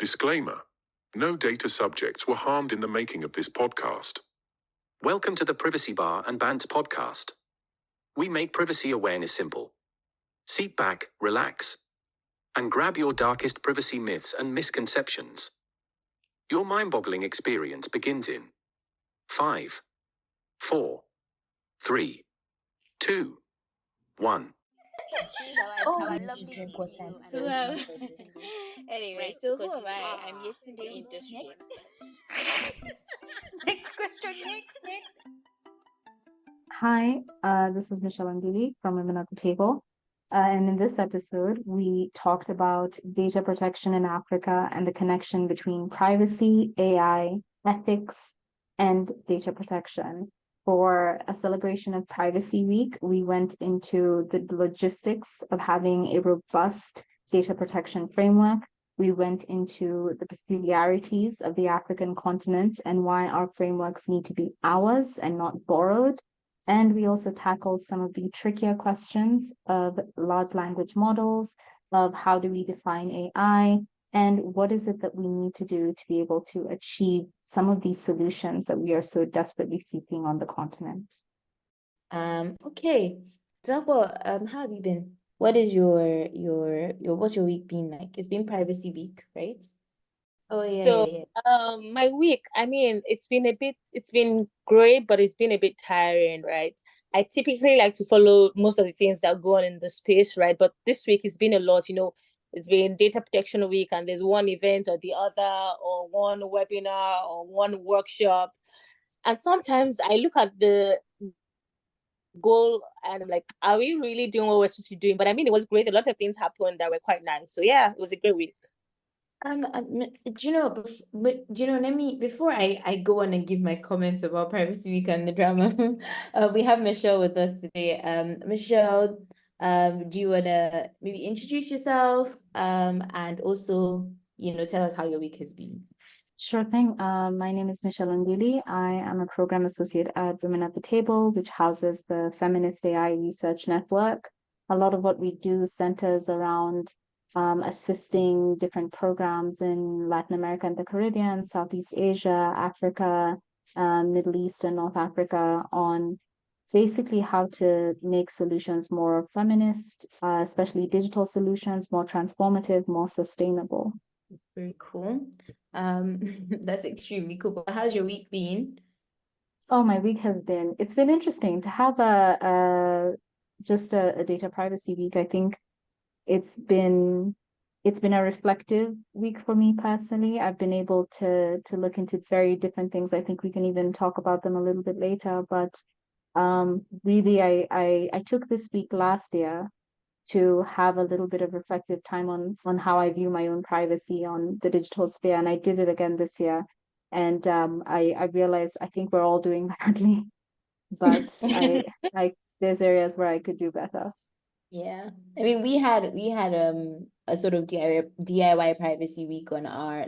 Disclaimer: no data subjects were harmed in the making of this podcast. Welcome to the Privacy Bar and Bants podcast. We make privacy awareness simple. Sit back, relax, and grab your darkest privacy myths and misconceptions. Your mind-boggling experience begins in 5, 4, 3, 2, 1. I love to drink water. Well, anyway, so who am I? I'm yet in the industry. Next question. Next. Hi, this is Mitchel Ondili from Women at the Table. And in this episode, we talked about data protection in Africa and the connection between privacy, AI, ethics, and data protection. For a celebration of Privacy Week, we went into the logistics of having a robust data protection framework. We went into the peculiarities of the African continent and why our frameworks need to be ours and not borrowed. And we also tackled some of the trickier questions of large language models, of how do we define AI, and what is it that we need to do to be able to achieve some of these solutions that we are so desperately seeking on the continent. Okay. Jabo, how have you been? What is your what's your week been like? It's been Privacy Week, right? Oh yeah. So, my week, I mean, it's been great, but it's been a bit tiring, right? I typically like to follow most of the things that go on in the space, right? But this week it's been a lot, it's been data protection week, and there's one event or the other, or one webinar or one workshop. And sometimes I look at the goal and I'm like, are we really doing what we're supposed to be doing? But I mean, it was great. A lot of things happened that were quite nice. So yeah, it was a great week. Let me, before I go on and give my comments about Privacy Week and the drama, we have Michelle with us today. Michelle, do you wanna maybe introduce yourself, and also, tell us how your week has been? Sure thing. My name is Mitchel Ondili. I am a program associate at Women at the Table, which houses the Feminist AI Research Network. A lot of what we do centers around assisting different programs in Latin America and the Caribbean, Southeast Asia, Africa, Middle East, and North Africa on basically how to make solutions more feminist, especially digital solutions, more transformative, more sustainable. Very cool. That's extremely cool. But how's your week been? Oh, my week it's been interesting to have just a data privacy week. I think it's been a reflective week for me personally. I've been able to look into very different things. I think we can even talk about them a little bit later. But really, I took this week last year to have a little bit of reflective time on how I view my own privacy on the digital sphere, and I did it again this year. And I realized I think we're all doing badly, but there's areas where I could do better. Yeah, I mean, we had a sort of DIY privacy week on our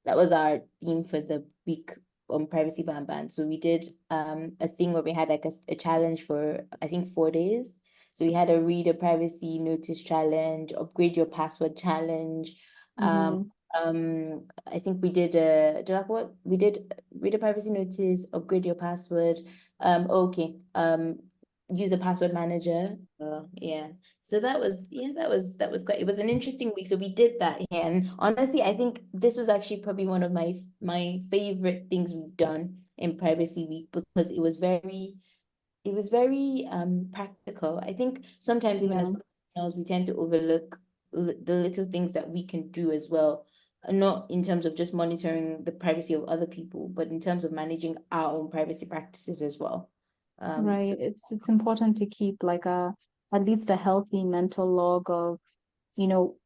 that was our theme for the week on Privacy Band. So we did a thing where we had like a challenge for I think 4 days. So we had a read a privacy notice challenge, upgrade your password challenge. I think we did read a privacy notice, upgrade your password. Use a password manager. Yeah. So that was quite, it was an interesting week. So we did that here. And honestly, I think this was actually probably one of my favorite things we've done in Privacy Week, because it was very practical. I think sometimes even as professionals, we tend to overlook the little things that we can do as well, not in terms of just monitoring the privacy of other people, but in terms of managing our own privacy practices as well. Right. So it's important to keep like at least a healthy mental log of,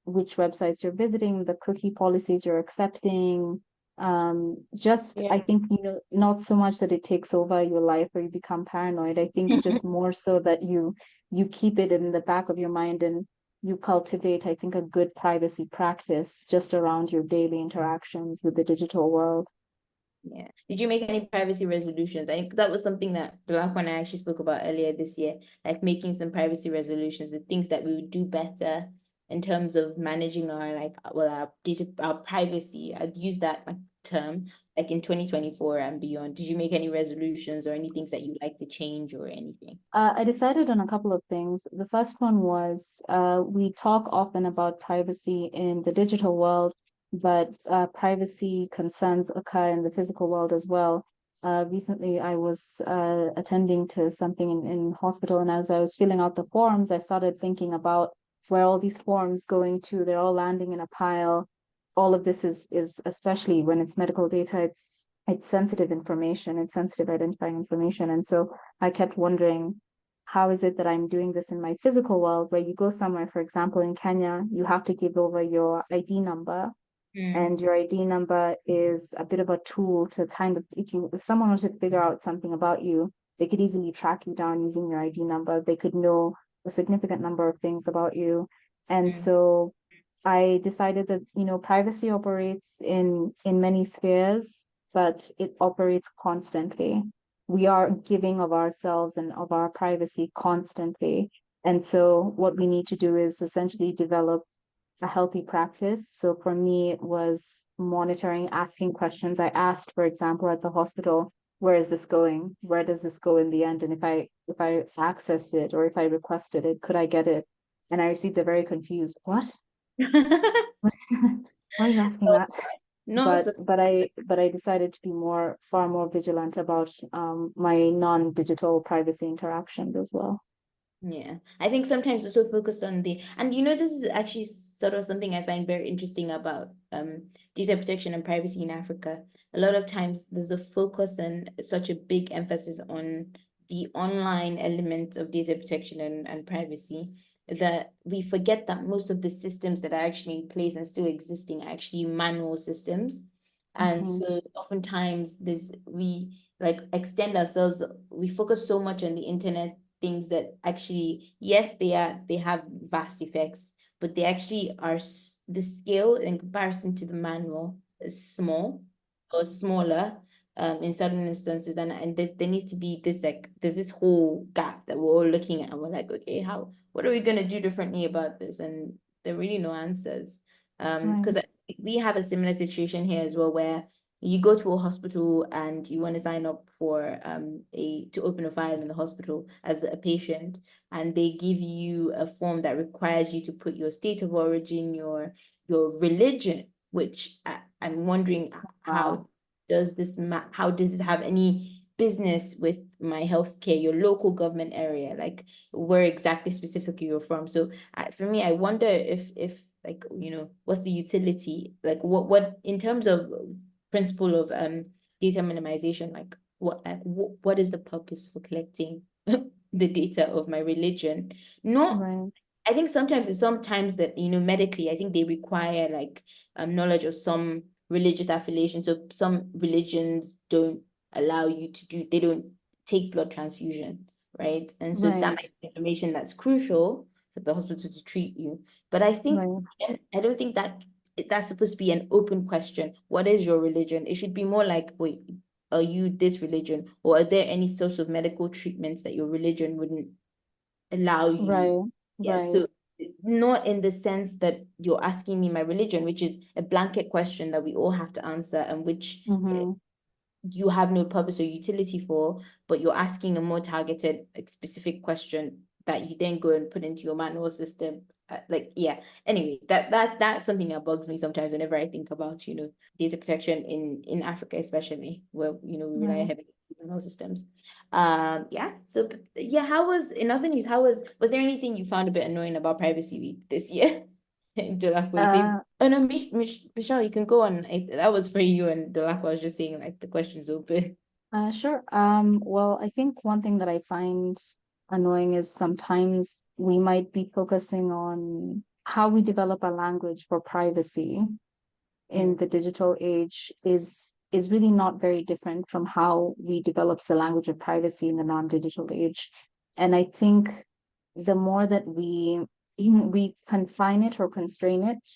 which websites you're visiting, the cookie policies you're accepting. I think, not so much that it takes over your life or you become paranoid. I think just more so that you keep it in the back of your mind and you cultivate, I think, a good privacy practice just around your daily interactions with the digital world. Yeah. Did you make any privacy resolutions? I think that was something that Black and I actually spoke about earlier this year, like making some privacy resolutions and things that we would do better in terms of managing our data, our privacy. I'd use that term like in 2024 and beyond. Did you make any resolutions or any things that you'd like to change or anything? I decided on a couple of things. The first one was we talk often about privacy in the digital world, but privacy concerns occur in the physical world as well. Recently, I was attending to something in hospital, and as I was filling out the forms, I started thinking about where all these forms going to. They're all landing in a pile. All of this is especially when it's medical data, it's sensitive information, it's sensitive identifying information. And so I kept wondering, how is it that I'm doing this in my physical world, where you go somewhere, for example, in Kenya, you have to give over your ID number. And your ID number is a bit of a tool to kind of, if someone wanted to figure out something about you, they could easily track you down using your ID number. They could know a significant number of things about you. And so I decided that, privacy operates in many spheres, but it operates constantly. We are giving of ourselves and of our privacy constantly. And so what we need to do is essentially develop a healthy practice. So for me, it was monitoring, asking questions. I asked, for example, at the hospital, where is this going? Where does this go in the end? And if I accessed it or if I requested it, could I get it? And I received a very confused, what? Why are you asking that? No, but I decided to be far more vigilant about my non-digital privacy interactions as well. Yeah, I think sometimes we're so focused on and this is actually sort of something I find very interesting about data protection and privacy in Africa. A lot of times there's a focus and such a big emphasis on the online element of data protection and privacy that we forget that most of the systems that are actually in place and still existing are actually manual systems. And so oftentimes we like extend ourselves, we focus so much on the internet things that actually, yes, they have vast effects, but they actually are the scale in comparison to the manual is small or smaller in certain instances, and there needs to be this there's this whole gap that we're all looking at and we're like, okay, what are we going to do differently about this? And there are really no answers because we have a similar situation here as well, where you go to a hospital and you want to sign up for to open a file in the hospital as a patient, and they give you a form that requires you to put your state of origin, your religion, which I'm wondering how does this have any business with my healthcare, your local government area, like where exactly specifically you're from. So for me, I wonder if what's the utility, like what in terms of principle of data minimization, like what is the purpose for collecting the data of my religion? Not I think sometimes that medically, I think they require like knowledge of some religious affiliation. So some religions don't allow you to they don't take blood transfusion, right? And so that might be information that's crucial for the hospital to treat you. But I think I don't think that's supposed to be an open question. What is your religion? It should be more like, wait, are you this religion? Or are there any sorts of medical treatments that your religion wouldn't allow you? So not in the sense that you're asking me my religion, which is a blanket question that we all have to answer, and which you have no purpose or utility for, but you're asking a more targeted, specific question that you then go and put into your manual system. Anyway, that's something that bugs me sometimes whenever I think about data protection in Africa, especially where we rely heavily on manual systems. How was, in other news, was there anything you found a bit annoying about Privacy Week this year? Delacqua, oh no, Michelle, you can go on. That was for you, and Delacqua was just saying like the question's open. Sure. Well, I think one thing that I find annoying is sometimes we might be focusing on how we develop a language for privacy in the digital age is really not very different from how we develop the language of privacy in the non-digital age. And I think the more that we confine it or constrain it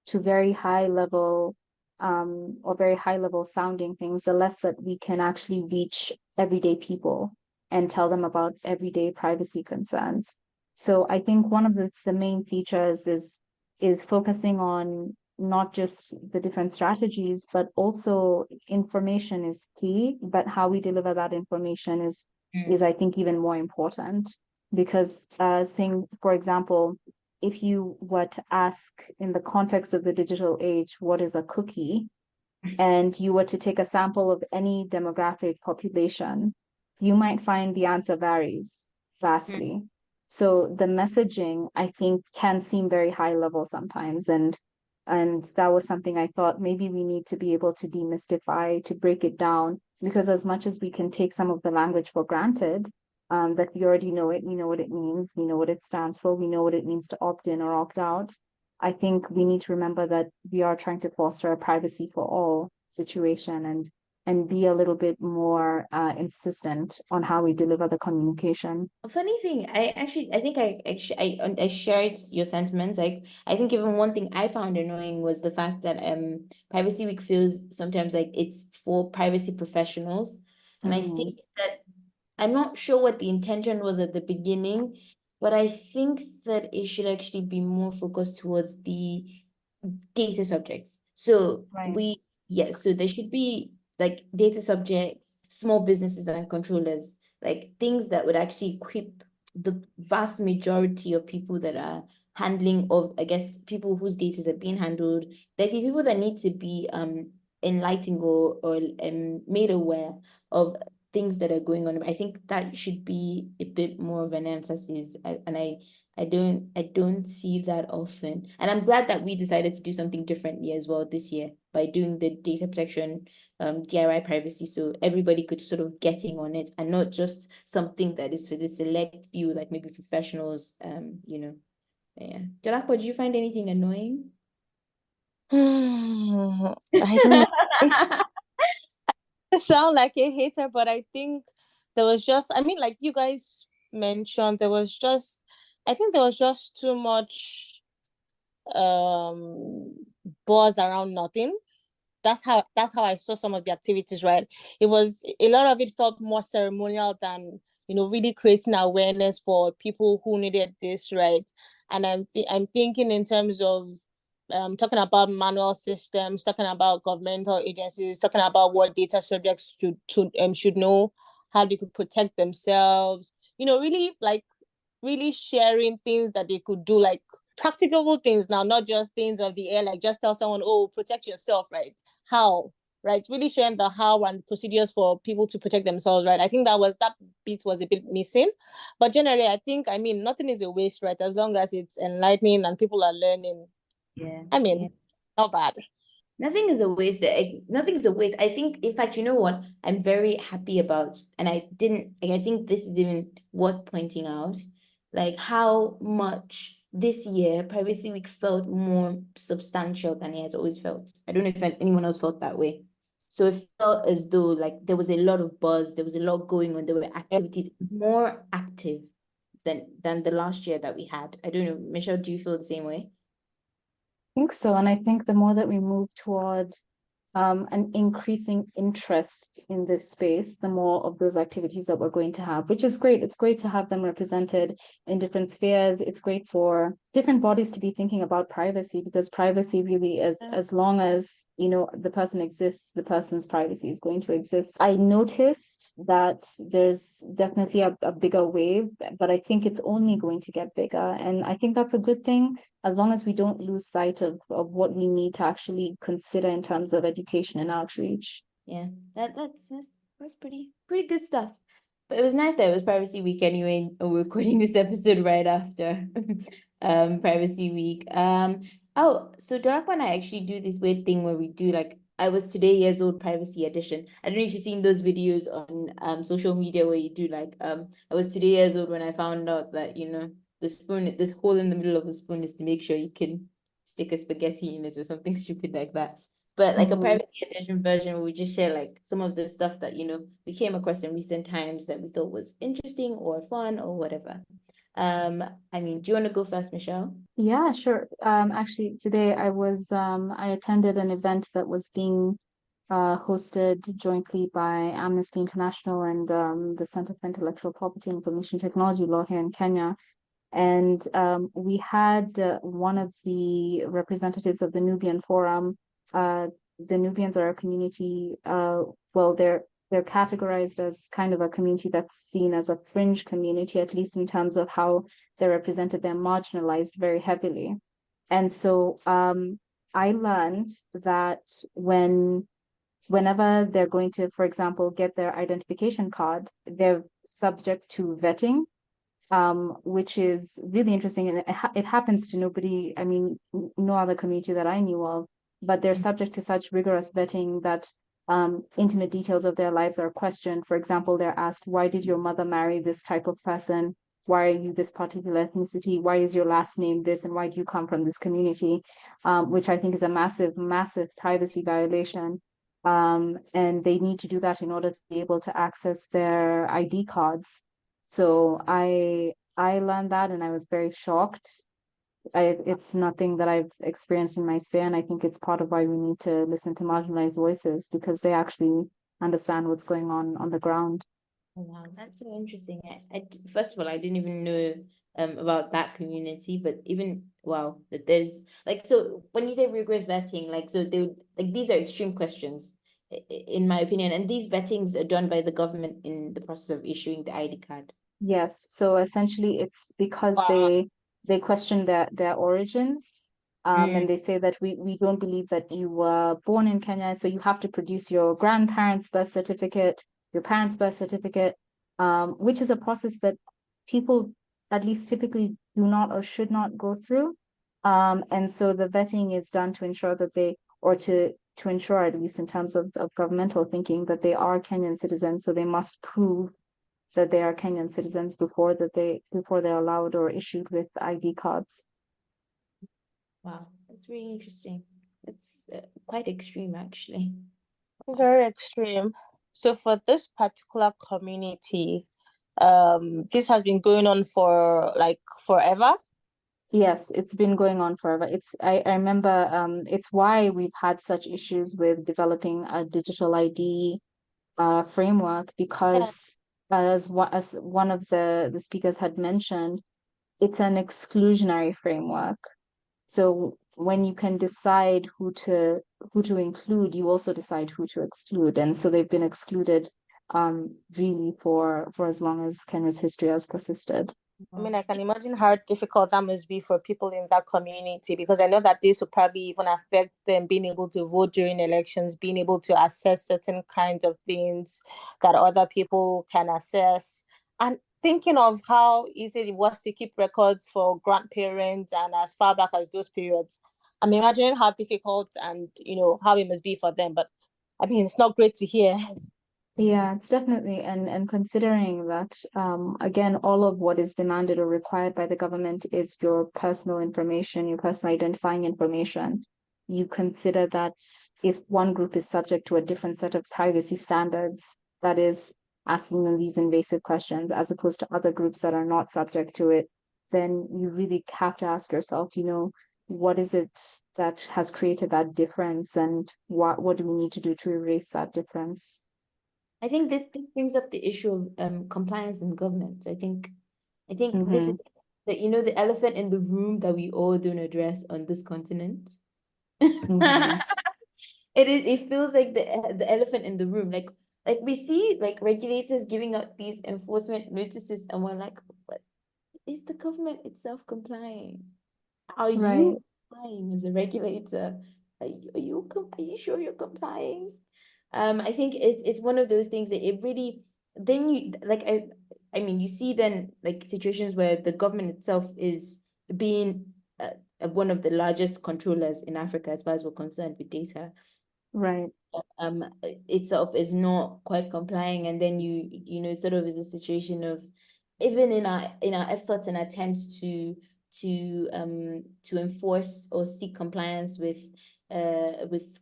to very high level or very high level sounding things, the less that we can actually reach everyday people and tell them about everyday privacy concerns. So I think one of the main features is is focusing on not just the different strategies, but also information is key, but how we deliver that information is I think even more important, because saying, for example, if you were to ask in the context of the digital age, what is a cookie? And you were to take a sample of any demographic population, you might find the answer varies vastly. So the messaging, I think, can seem very high level sometimes. And that was something I thought maybe we need to be able to demystify, to break it down, because as much as we can take some of the language for granted, that we already know it, we know what it means, we know what it stands for, we know what it means to opt in or opt out. I think we need to remember that we are trying to foster a privacy for all situation and be a little bit more insistent on how we deliver the communication. A funny thing, I shared your sentiments. Like, I think even one thing I found annoying was the fact that Privacy Week feels sometimes like it's for privacy professionals. And I think that I'm not sure what the intention was at the beginning, but I think that it should actually be more focused towards the data subjects. So Right. so there should be like data subjects, small businesses and controllers, like things that would actually equip the vast majority of people that are handling of, I guess, people whose data are being handled. There be people that need to be enlightened or made aware of things that are going on. I think that should be a bit more of an emphasis. I don't see that often. And I'm glad that we decided to do something differently as well this year by doing the data protection DIY privacy, so everybody could sort of getting on it and not just something that is for the select few, like maybe professionals, Yeah. Jolakwa, did you find anything annoying? I don't know. I sound like a hater, but I think there was just, I mean, like you guys mentioned, I think there was just too much buzz around nothing. That's how I saw some of the activities, right? It was a lot of it felt more ceremonial than really creating awareness for people who needed this, right? And I'm thinking in terms of talking about manual systems, talking about governmental agencies, talking about what data subjects should know, how they could protect themselves. Really like really sharing things that they could do, like practicable things now, not just things of the air, like just tell someone, oh, protect yourself, right? How, right? Really sharing the how and procedures for people to protect themselves, right? I think that bit was a bit missing. But generally, I mean, nothing is a waste, right? As long as it's enlightening and people are learning. Yeah. I mean, not bad. Nothing is a waste. Nothing is a waste. I think, in fact, you know what? I'm very happy about, and I didn't, I think this is even worth pointing out, like how much this year Privacy Week felt more substantial than it has always felt. I don't know if anyone else felt that way. So it felt as though like there was a lot of buzz, there was a lot going on, there were activities more active than the last year that we had. I don't know, Michelle, do you feel the same way? I think so. And I think the more that we move toward an increasing interest in this space, the more of those activities that we're going to have, which is great. It's great to have them represented in different spheres. It's great for different bodies to be thinking about privacy, because privacy really is, as long as, the person exists, the person's privacy is going to exist. I noticed that there's definitely a bigger wave, but I think it's only going to get bigger. And I think that's a good thing, as long as we don't lose sight of what we need to actually consider in terms of education and outreach. Yeah, that's pretty good stuff. But it was nice that it was Privacy Week anyway, and we're recording this episode right after Privacy Week. So Dorak and I actually do this weird thing where we do like I was today years old privacy edition. I don't know if you've seen those videos on social media where you do like I was today years old when I found out that this hole in the middle of the spoon is to make sure you can stick a spaghetti in it or something stupid like that. But like a privacy edition version where we just share like some of the stuff that we came across in recent times that we thought was interesting or fun or whatever. I mean, do you want to go first, Michelle? Yeah, sure. Actually, today I attended an event that was being hosted jointly by Amnesty International and the Center for Intellectual Property and Information Technology Law here in Kenya. And we had one of the representatives of the Nubian Forum. The Nubians are a community, well, they're categorized as kind of a community that's seen as a fringe community, at least in terms of how they're represented. They're marginalized very heavily. And so I learned that whenever they're going to, for example, get their identification card, they're subject to vetting, which is really interesting. And it happens to nobody, I mean, no other community that I knew of, but they're subject to such rigorous vetting that intimate details of their lives are questioned. For example, they're asked, why did your mother marry this type of person? Why are you this particular ethnicity? Why is your last name this? And why do you come from this community? Which I think is a massive, massive privacy violation. And they need to do that in order to be able to access their ID cards. So I learned that and I was very shocked. It's nothing that I've experienced in my sphere, and I think it's part of why we need to listen to marginalized voices, because they actually understand what's going on the ground. Oh, wow, that's so interesting. First of all, I didn't even know about that community, but even wow, that there's like, so when you say rigorous vetting, like, so they like, these are extreme questions, in my opinion, and these vettings are done by the government in the process of issuing the ID card. Yes, so essentially it's because Wow. they question their origins. And they say that we don't believe that you were born in Kenya, so you have to produce your grandparents' birth certificate, your parents' birth certificate, which is a process that people at least typically do not or should not go through. And so the vetting is done to ensure that they, or to ensure, at least in terms of governmental thinking, that they are Kenyan citizens, so they must prove that they are Kenyan citizens before they're allowed or issued with ID cards. Wow, that's really interesting. It's quite extreme, actually. Very extreme. So for this particular community, this has been going on for like forever. Yes, it's been going on forever. I remember it's why we've had such issues with developing a digital ID framework, because as one of the speakers had mentioned, it's an exclusionary framework. So when you can decide who to include, you also decide who to exclude. And so they've been excluded really for as long as Kenya's history has persisted. I mean, I can imagine how difficult that must be for people in that community, because I know that this will probably even affect them being able to vote during elections, being able to access certain kinds of things that other people can access. And thinking of how easy it was to keep records for grandparents and as far back as those periods, I'm imagining how difficult and, how it must be for them. But I mean, it's not great to hear. Yeah, it's definitely, and considering that again, all of what is demanded or required by the government is your personal information, your personal identifying information. You consider that if one group is subject to a different set of privacy standards, that is asking them these invasive questions, as opposed to other groups that are not subject to it, then you really have to ask yourself, what is it that has created that difference, and what do we need to do to erase that difference? I think this brings up the issue of compliance in government. I think this is the elephant in the room that we all don't address on this continent. It feels like the elephant in the room. Like we see like regulators giving out these enforcement notices, and we're like, but is the government itself complying? Are you complying as a regulator? Are you sure you're complying? I think it's one of those things that it really, then you like, I mean, you see then like situations where the government itself is being one of the largest controllers in Africa as far as we're concerned with data. Right. Itself is not quite complying, and then sort of is a situation of, even in our efforts and attempts to enforce or seek compliance with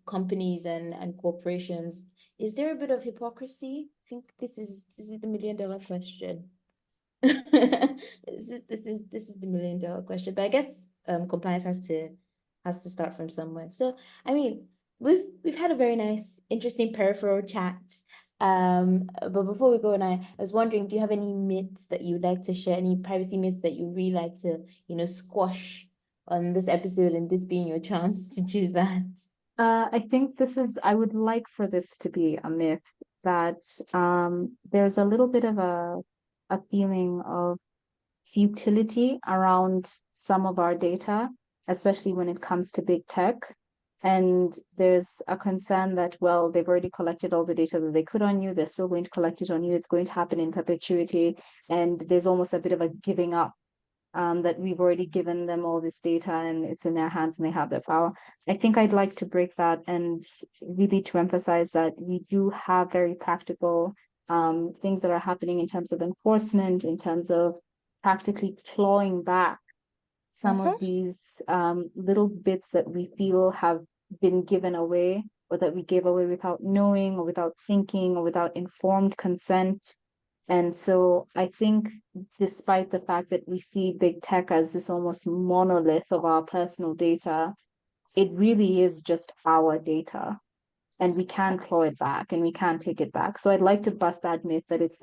companies and corporations, is there a bit of hypocrisy? I think this is the $1 million question. This is the $1 million question, but I guess compliance has to start from somewhere. So I mean, we've had a very nice, interesting peripheral chat But before we go, and I was wondering, do you have any myths that you would like to share? Any privacy myths that you really like to, squash on this episode, and this being your chance to do that? I think I would like for this to be a myth that there's a little bit of a feeling of futility around some of our data, especially when it comes to big tech. And there's a concern that, well, they've already collected all the data that they could on you. They're still going to collect it on you. It's going to happen in perpetuity. And there's almost a bit of a giving up that we've already given them all this data and it's in their hands and they have their power. I think I'd like to break that and really to emphasize that we do have very practical things that are happening in terms of enforcement, in terms of practically clawing back some of these little bits that we feel have been given away or that we gave away without knowing or without thinking or without informed consent. And so I think despite the fact that we see big tech as this almost monolith of our personal data, it really is just our data. And we can claw it back and we can take it back. So I'd like to bust that myth that it's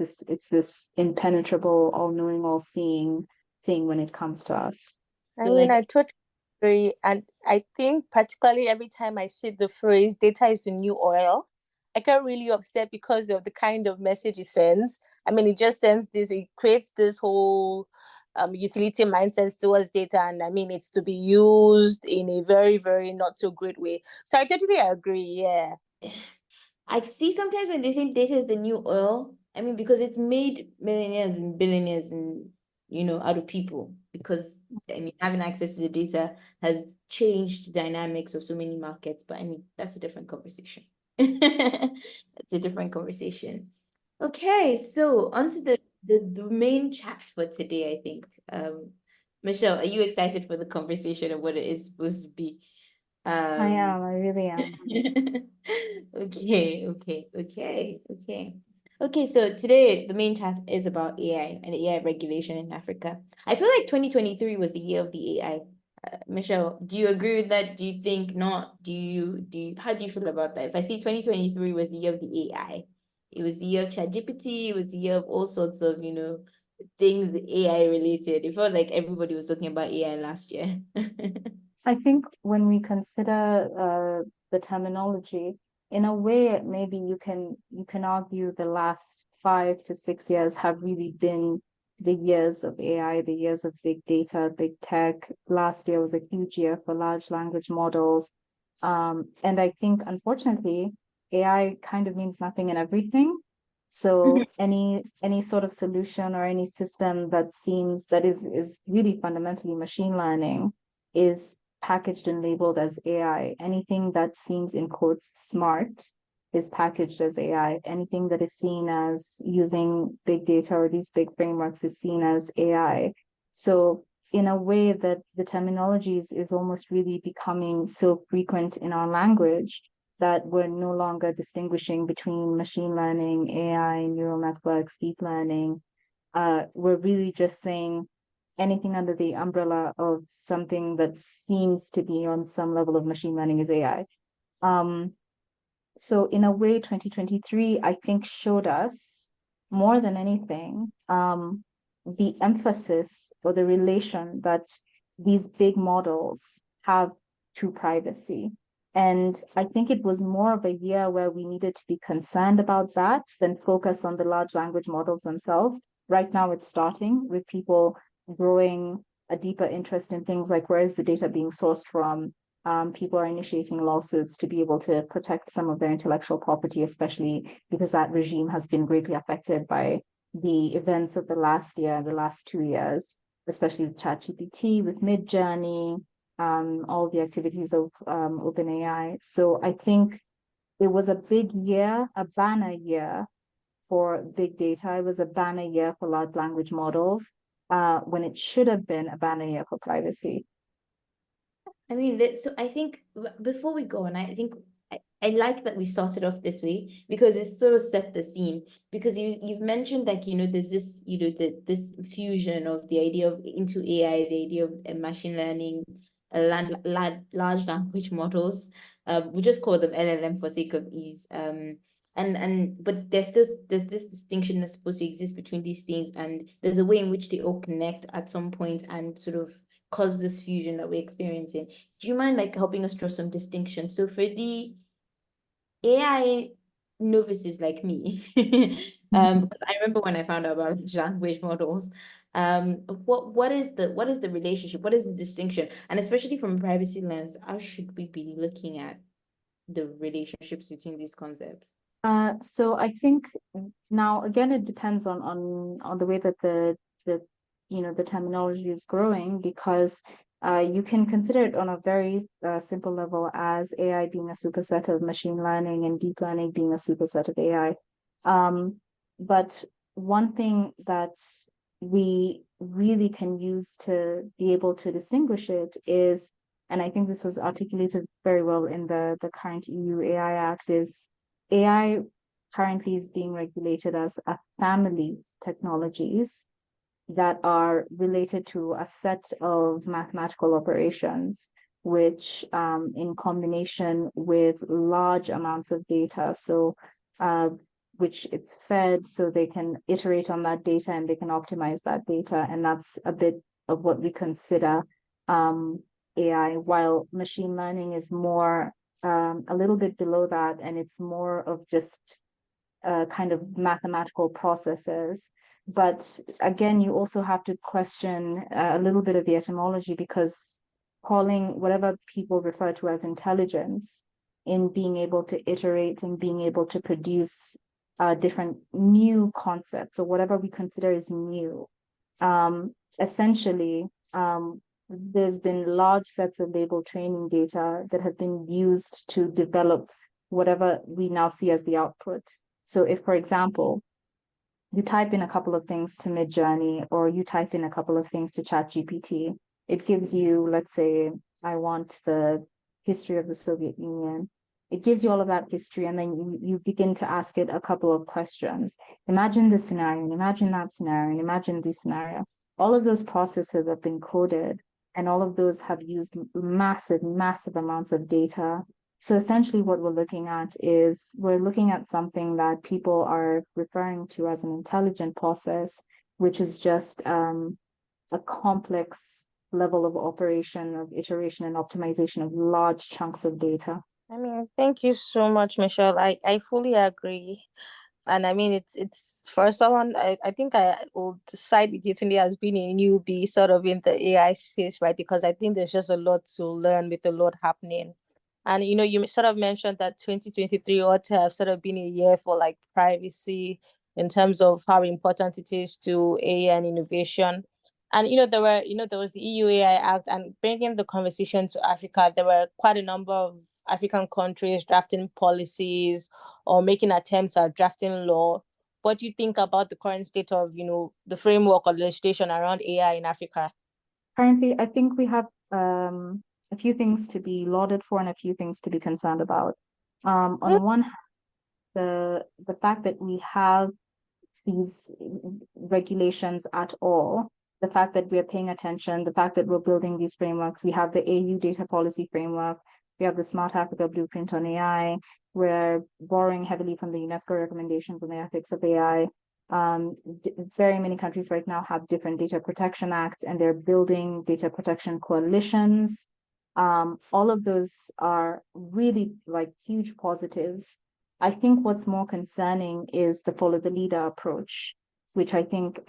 this impenetrable, all-knowing, all-seeing thing when it comes to us. I mean, I totally agree. And I think particularly every time I see the phrase data is the new oil, I get really upset because of the kind of message it sends. I mean, it just sends this, it creates this whole utility mindset towards data. And I mean, it's to be used in a very, very not so great way. So I totally agree. Yeah. I see sometimes when they say data is the new oil, I mean, because it's made millionaires and billionaires and, out of people. Because, I mean, having access to the data has changed the dynamics of so many markets. But I mean, that's a different conversation. That's a different conversation. Okay, so onto the main chat for today, I think. Michelle, are you excited for the conversation of what it is supposed to be? I am, I really am. Okay, so today the main chat is about AI and AI regulation in Africa. I feel like 2023 was the year of the AI. Michelle, do you agree with that? Do you think not? How do you feel about that? If I see 2023 was the year of the AI, it was the year of ChatGPT, it was the year of all sorts of, things AI related. It felt like everybody was talking about AI last year. I think when we consider the terminology, in a way, maybe you can argue the last 5 to 6 years have really been the years of AI, the years of big data, big tech. Last year was a huge year for large language models. And I think, unfortunately, AI kind of means nothing and everything. So any sort of solution or any system that is really fundamentally machine learning is packaged and labeled as AI. Anything that seems in quotes smart is packaged as AI. Anything that is seen as using big data or these big frameworks is seen as AI. So in a way that the terminologies is almost really becoming so frequent in our language that we're no longer distinguishing between machine learning, AI, neural networks, deep learning. We're really just saying anything under the umbrella of something that seems to be on some level of machine learning is AI. So in a way, 2023, I think, showed us more than anything, the emphasis or the relation that these big models have to privacy. And I think it was more of a year where we needed to be concerned about that than focus on the large language models themselves. Right now, it's starting with people growing a deeper interest in things like where is the data being sourced from. People are initiating lawsuits to be able to protect some of their intellectual property, especially because that regime has been greatly affected by the events of the last year, the last 2 years, especially with ChatGPT, with Midjourney, all the activities of OpenAI. So I think it was a big year, a banner year for big data. It was a banner year for large language models, when it should have been a banner year for privacy. I mean, so I think before we go on, I think I like that we started off this way because it sort of set the scene. Because you've mentioned like, there's this, this fusion of the idea of into AI, the idea of machine learning, large language models. We just call them LLM for sake of ease. but there's this distinction that's supposed to exist between these things, and there's a way in which they all connect at some point and sort of cause this fusion that we're experiencing. Do you mind like helping us draw some distinction? So for the AI novices like me, because I remember when I found out about language models, what is the relationship? What is the distinction? And especially from a privacy lens, how should we be looking at the relationships between these concepts? So I think now again it depends on the way that the the terminology is growing, because you can consider it on a very simple level as AI being a superset of machine learning and deep learning being a superset of AI. But one thing that we really can use to be able to distinguish it is, and I think this was articulated very well in the current EU AI Act, is AI currently is being regulated as a family of technologies that are related to a set of mathematical operations, which in combination with large amounts of data, so which it's fed, so they can iterate on that data and they can optimize that data. And that's a bit of what we consider AI, while machine learning is more a little bit below that, and it's more of just kind of mathematical processes. But again, you also have to question a little bit of the etymology, because calling whatever people refer to as intelligence in being able to iterate and being able to produce different new concepts, or whatever we consider is new, essentially, there's been large sets of label training data that have been used to develop whatever we now see as the output. So if, for example, you type in a couple of things to Midjourney, or you type in a couple of things to ChatGPT, it gives you, let's say, I want the history of the Soviet Union. It gives you all of that history, and then you begin to ask it a couple of questions. Imagine this scenario, and imagine that scenario, and imagine this scenario. All of those processes have been coded, and all of those have used massive, massive amounts of data. So essentially what we're looking at is we're looking at something that people are referring to as an intelligent process, which is just a complex level of operation, of iteration and optimization of large chunks of data. I mean, thank you so much, Michelle. I fully agree. And I mean, it's for someone, I think I will side with you today as being a newbie sort of in the AI space, right? Because I think there's just a lot to learn with a lot happening. And, you sort of mentioned that 2023 ought to have sort of been a year for like privacy in terms of how important it is to AI and innovation. And, there was the EU AI Act, and bringing the conversation to Africa, there were quite a number of African countries drafting policies or making attempts at drafting law. What do you think about the current state of, the framework or legislation around AI in Africa? Currently, I think we have a few things to be lauded for and a few things to be concerned about. On one hand, the fact that we have these regulations at all, the fact that we're paying attention, the fact that we're building these frameworks. We have the AU data policy framework, we have the Smart Africa blueprint on AI, we're borrowing heavily from the UNESCO recommendations on the ethics of AI. Very many countries right now have different data protection acts, and they're building data protection coalitions. All of those are really like huge positives. I think what's more concerning is the follow the leader approach, which I think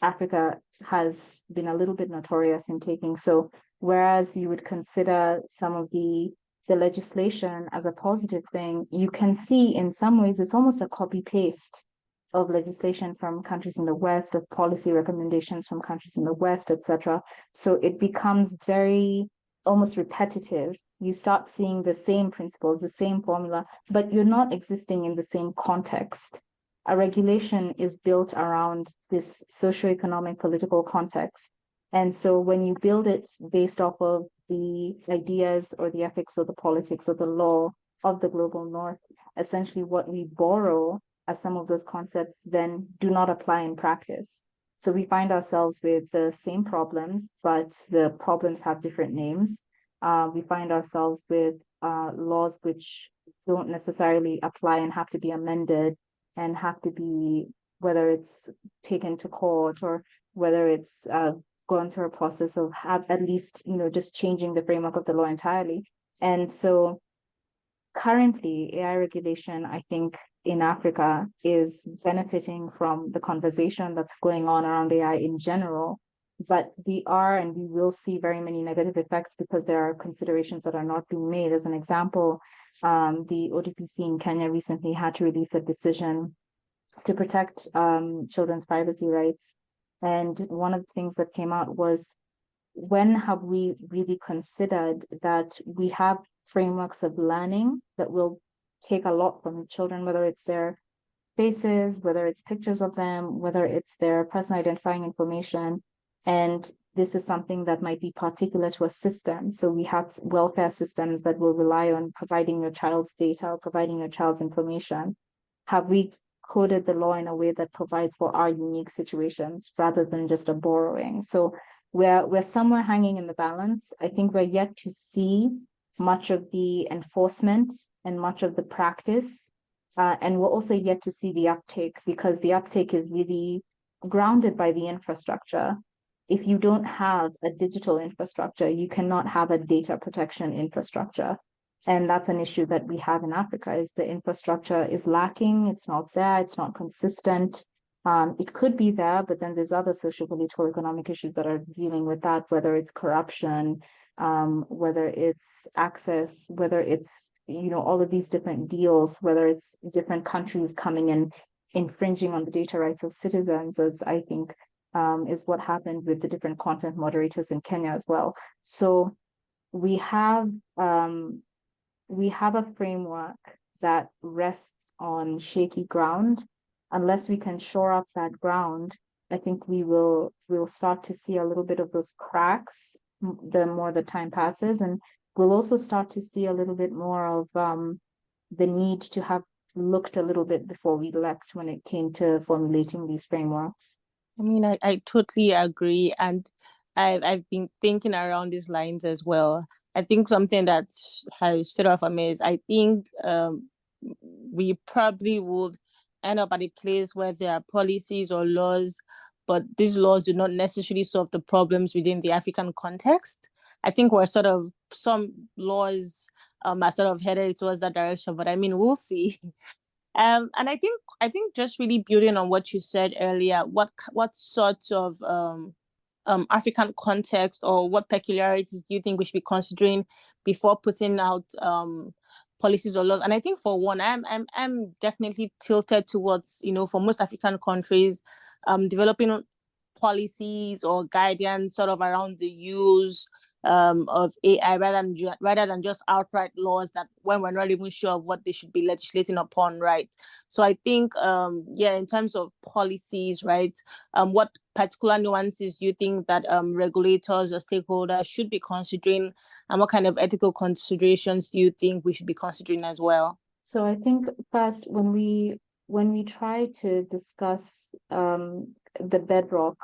Africa has been a little bit notorious in taking. So whereas you would consider some of the legislation as a positive thing, you can see in some ways it's almost a copy paste of legislation from countries in the West, of policy recommendations from countries in the West, etc. So it becomes very almost repetitive. You start seeing the same principles, the same formula, but you're not existing in the same context. A regulation is built around this socioeconomic political context. And so when you build it based off of the ideas or the ethics or the politics or the law of the global north, essentially what we borrow as some of those concepts then do not apply in practice. So we find ourselves with the same problems, but the problems have different names. We find ourselves with laws which don't necessarily apply and have to be amended and have to be, whether it's taken to court or whether it's gone through a process of at least, just changing the framework of the law entirely. And so currently, AI regulation, I think, in Africa is benefiting from the conversation that's going on around AI in general. But we are and we will see very many negative effects because there are considerations that are not being made. As an example, the ODPC in Kenya recently had to release a decision to protect children's privacy rights. And one of the things that came out was, when have we really considered that we have frameworks of learning that will take a lot from children, whether it's their faces, whether it's pictures of them, whether it's their personal identifying information. And this is something that might be particular to a system. So we have welfare systems that will rely on providing your child's data or providing your child's information. Have we coded the law in a way that provides for our unique situations rather than just a borrowing? So we're somewhere hanging in the balance. I think we're yet to see much of the enforcement and much of the practice. And we're also yet to see the uptake, because the uptake is really grounded by the infrastructure. If you don't have a digital infrastructure, you cannot have a data protection infrastructure. And that's an issue that we have in Africa, is the infrastructure is lacking, it's not there, it's not consistent. It could be there, but then there's other social, political, economic issues that are dealing with that, whether it's corruption, whether it's access, whether it's, all of these different deals, whether it's different countries coming in, infringing on the data rights of citizens, as I think is what happened with the different content moderators in Kenya as well. So we have a framework that rests on shaky ground. Unless we can shore up that ground, I think we'll start to see a little bit of those cracks the more the time passes, and we'll also start to see a little bit more of the need to have looked a little bit before we leapt when it came to formulating these frameworks. I mean, I totally agree. And I've been thinking around these lines as well. I think something that has stood out for me is, I think we probably would end up at a place where there are policies or laws, but these laws do not necessarily solve the problems within the African context. I think some laws are sort of headed towards that direction, but I mean, we'll see. And I think just really building on what you said earlier, what sorts of African context or what peculiarities do you think we should be considering before putting out policies or laws? And I think, for one, I'm definitely tilted towards, for most African countries, developing policies or guidance sort of around the use of AI rather than just outright laws that, when we're not even sure of what they should be legislating upon, right? So I think, in terms of policies, right, what particular nuances do you think that regulators or stakeholders should be considering, and what kind of ethical considerations do you think we should be considering as well? So I think first, when we try to discuss the bedrock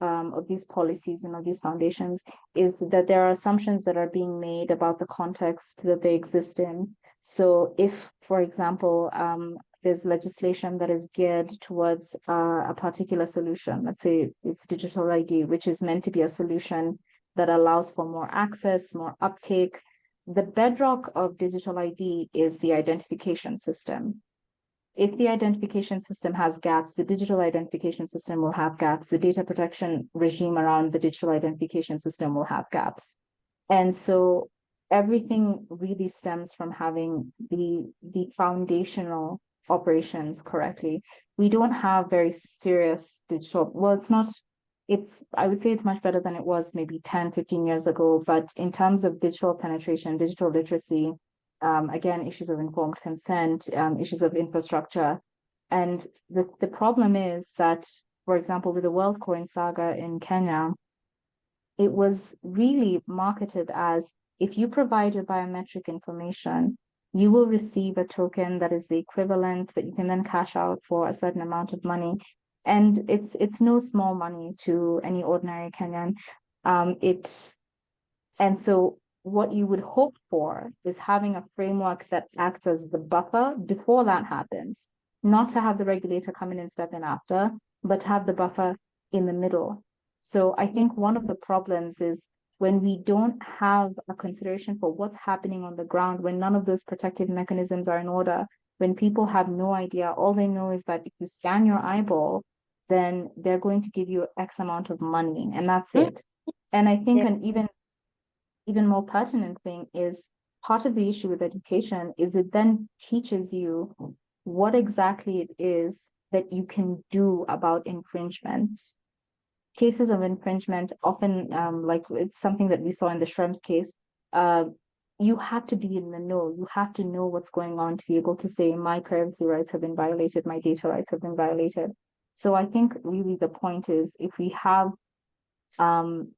of these policies and of these foundations, is that there are assumptions that are being made about the context that they exist in. So if, for example, there's legislation that is geared towards a particular solution, let's say it's digital ID, which is meant to be a solution that allows for more access, more uptake. The bedrock of digital ID is the identification system. If the identification system has gaps, the digital identification system will have gaps. The data protection regime around the digital identification system will have gaps. And so everything really stems from having the foundational operations correctly. We don't have very serious digital, I would say it's much better than it was maybe 10, 15 years ago. But in terms of digital penetration, digital literacy, again, issues of informed consent, issues of infrastructure. And the problem is that, for example, with the WorldCoin saga in Kenya, it was really marketed as, if you provide your biometric information, you will receive a token that is the equivalent that you can then cash out for a certain amount of money. And it's no small money to any ordinary Kenyan. And so what you would hope for is having a framework that acts as the buffer before that happens, not to have the regulator come in and step in after, but to have the buffer in the middle. So I think one of the problems is when we don't have a consideration for what's happening on the ground, when none of those protective mechanisms are in order, when people have no idea, all they know is that if you scan your eyeball, then they're going to give you X amount of money, and that's it. And I think an even more pertinent thing is part of the issue with education is it then teaches you what exactly it is that you can do about infringements. Cases of infringement often, like it's something that we saw in the Schrems case, you have to be in the know. You have to know what's going on to be able to say my privacy rights have been violated, my data rights have been violated. So I think really the point is if we have